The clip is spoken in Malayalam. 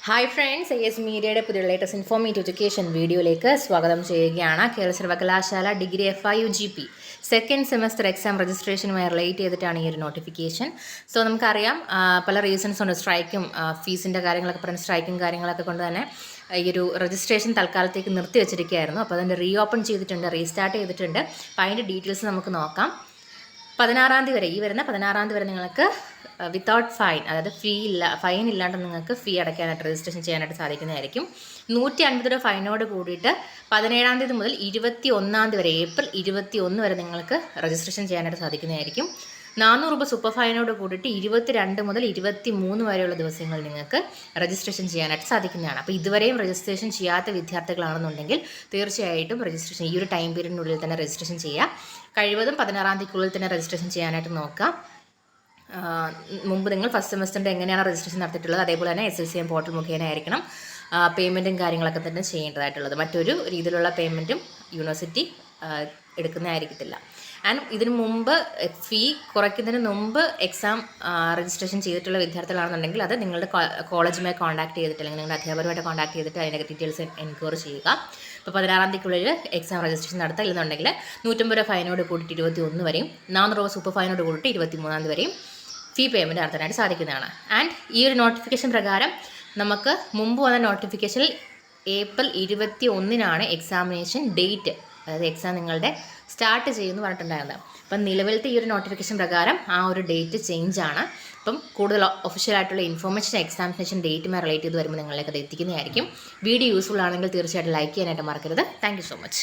ഹായ് ഫ്രണ്ട്സ്, AS മീഡിയയുടെ പുതിയ ലേറ്റസ്റ്റ് ഇൻഫോർമേറ്റീവ് എഡ്യൂക്കേഷൻ വീഡിയോയിലേക്ക് സ്വാഗതം ചെയ്യുകയാണ്. കേരള സർവകലാശാല degree FIUGP second semester exam രജിസ്ട്രേഷനുമായി റിലേറ്റ് ചെയ്തിട്ടാണ് ഈ ഒരു നോട്ടിഫിക്കേഷൻ. സോ നമുക്കറിയാം പല റീസൺസ് ഉണ്ട്. സ്ട്രൈക്കും ഫീസിൻ്റെ കാര്യങ്ങളൊക്കെ പറഞ്ഞ് സ്ട്രൈക്കും കാര്യങ്ങളൊക്കെ കൊണ്ട് തന്നെ ഈ ഒരു രജിസ്ട്രേഷൻ തൽക്കാലത്തേക്ക് നിർത്തി വെച്ചിരിക്കുകയായിരുന്നു. അപ്പോൾ അതിൻ്റെ റീഓപ്പൺ ചെയ്തിട്ടുണ്ട്, റീസ്റ്റാർട്ട് ചെയ്തിട്ടുണ്ട്. അപ്പോൾ അതിൻ്റെ ഡീറ്റെയിൽസ് നമുക്ക് നോക്കാം. 16-ാം തീയതി വരെ, ഈ വരുന്ന 16-ാം തീയതി വരെ നിങ്ങൾക്ക് വിത്തൗട്ട് ഫൈൻ, അതായത് ഫൈൻ ഇല്ലാണ്ട് നിങ്ങൾക്ക് ഫീ അടയ്ക്കാനായിട്ട് രജിസ്ട്രേഷൻ ചെയ്യാനായിട്ട് സാധിക്കുന്നതായിരിക്കും. 150 രൂപ ഫൈനോട് കൂടിയിട്ട് 17-ാം തീയതി മുതൽ 21-ാം തീയതി വരെ, ഏപ്രിൽ 21 വരെ നിങ്ങൾക്ക് രജിസ്ട്രേഷൻ ചെയ്യാനായിട്ട് സാധിക്കുന്നതായിരിക്കും. 400 രൂപ സൂപ്പർ ഫൈനോട് കൂടിയിട്ട് 22 മുതൽ 23 വരെയുള്ള ദിവസങ്ങൾ നിങ്ങൾക്ക് രജിസ്ട്രേഷൻ ചെയ്യാനായിട്ട് സാധിക്കുന്നതാണ്. അപ്പോൾ ഇതുവരെയും രജിസ്ട്രേഷൻ ചെയ്യാത്ത വിദ്യാർത്ഥികളാണെന്നുണ്ടെങ്കിൽ തീർച്ചയായിട്ടും രജിസ്ട്രേഷൻ ഈ ഒരു ടൈം പീരീഡിനുള്ളിൽ തന്നെ രജിസ്ട്രേഷൻ ചെയ്യുക. കഴിവതും 16-ാം തീയതിക്കുള്ളിൽ തന്നെ രജിസ്ട്രേഷൻ ചെയ്യാനായിട്ട് നോക്കുക. മുമ്പ് നിങ്ങൾ ഫസ്റ്റ് സെമസ്റ്ററിൻ്റെ എങ്ങനെയാണ് രജിസ്ട്രേഷൻ നടത്തിയിട്ടുള്ളത് അതേപോലെ തന്നെ SLCM പോർട്ടൽ മുഖേന ആയിരിക്കണം പേയ്മെൻറ്റും കാര്യങ്ങളൊക്കെ തന്നെ ചെയ്യേണ്ടതായിട്ടുള്ളത്. മറ്റൊരു രീതിയിലുള്ള പേയ്മെൻറ്റും യൂണിവേഴ്സിറ്റി എടുക്കുന്നതായിരിക്കത്തില്ല. ആൻഡ് ഇതിനു മുമ്പ് ഫീ കുറയ്ക്കുന്നതിന് മുമ്പ് എക്സാം രജിസ്ട്രേഷൻ ചെയ്തിട്ടുള്ള വിദ്യാർത്ഥികളാണെന്നുണ്ടെങ്കിൽ അത് നിങ്ങളുടെ കോളേജുമായി കോൺടാക്ട് ചെയ്തിട്ട് അല്ലെങ്കിൽ നിങ്ങളുടെ അധ്യാപകരുമായിട്ട് കോൺടാക്ട് ചെയ്തിട്ട് അതിൻ്റെ ഡീറ്റെയിൽസ് എൻക്വയറി ചെയ്യുക. ഇപ്പോൾ 16-ാം തീയതിക്കുള്ളിൽ എക്സാം രജിസ്ട്രേഷൻ നടത്തുക. ഇല്ലെന്നുണ്ടെങ്കിൽ 150 രൂപ ഫൈനോട് കൂടിയിട്ട് 21 വരെയും 400 രൂപ സൂപ്പർ ഫൈനോട് കൂടിയിട്ട് 23-ാം തീയതി വരെയും ഫീ പേയ്മെൻറ്റ് നടത്താനായിട്ട് സാധിക്കുന്നതാണ്. ആൻഡ് ഈ ഒരു നോട്ടിഫിക്കേഷൻ പ്രകാരം നമുക്ക് മുമ്പ് വന്ന നോട്ടിഫിക്കേഷനിൽ ഏപ്രിൽ 21-നാണ് എക്സാമിനേഷൻ ഡേറ്റ്, അതായത് എക്സാം നിങ്ങളുടെ സ്റ്റാർട്ട് ചെയ്യുമെന്ന് പറഞ്ഞിട്ടുണ്ടായിരുന്നത്. അപ്പം നിലവിലത്തെ ഈ ഒരു നോട്ടിഫിക്കേഷൻ പ്രകാരം ആ ഒരു ഡേറ്റ് ചേഞ്ച് ആണ്. അപ്പം കൂടുതൽ ഒഫീഷ്യലായിട്ടുള്ള ഇൻഫോർമേഷൻ എക്സാമിനേഷൻ ഡേറ്റുമായി റിലേറ്റ് ചെയ്ത് വരുമ്പോൾ നിങ്ങളിലേക്ക് അത് എത്തിക്കുന്നതായിരിക്കും. വീഡിയോ യൂസ്ഫുൾ ആണെങ്കിൽ തീർച്ചയായിട്ടും ലൈക്ക് ചെയ്യാനായിട്ട് മറക്കരുത്. Thank you so much.